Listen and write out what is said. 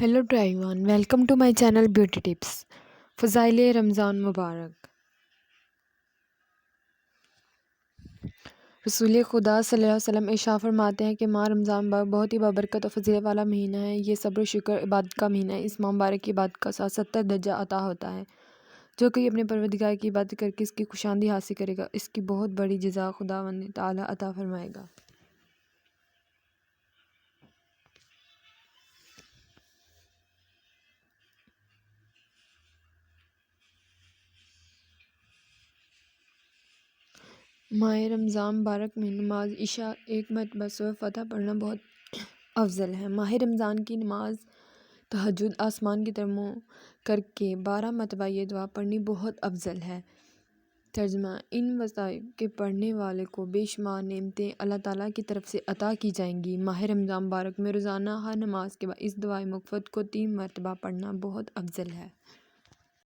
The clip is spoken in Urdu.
Hello to everyone, welcome to my channel beauty tips. فضائل رمضان مبارک۔ رسول خدا صلی اللہ علیہ وسلم ارشاد فرماتے ہیں کہ ماہ رمضان مبارک بہت ہی بابرکت اور فضیلت والا مہینہ ہے۔ یہ صبر و شکر عبادت کا مہینہ ہے۔ اس ماہ مبارک کی عبادت کا ساتھ 70 درجہ عطا ہوتا ہے۔ جو کوئی اپنے پروردگار کی عبادت کر کے اس کی خوشامدی حاصل کرے گا، اس کی بہت بڑی جزا خداوند تعالیٰ عطا فرمائے گا۔ ماہ رمضان مبارک میں نماز عشاء ایک مرتبہ سورہ فاتحہ پڑھنا بہت افضل ہے۔ ماہ رمضان کی نماز تہجد آسمان کی طرف منہ کر کے 12 مرتبہ یہ دعا پڑھنی بہت افضل ہے۔ ترجمہ: ان وظائف کے پڑھنے والے کو بے شمار نعمتیں اللہ تعالیٰ کی طرف سے عطا کی جائیں گی۔ ماہ رمضان مبارک میں روزانہ ہر نماز کے بعد اس دعائے مقفرت کو 3 مرتبہ پڑھنا بہت افضل ہے۔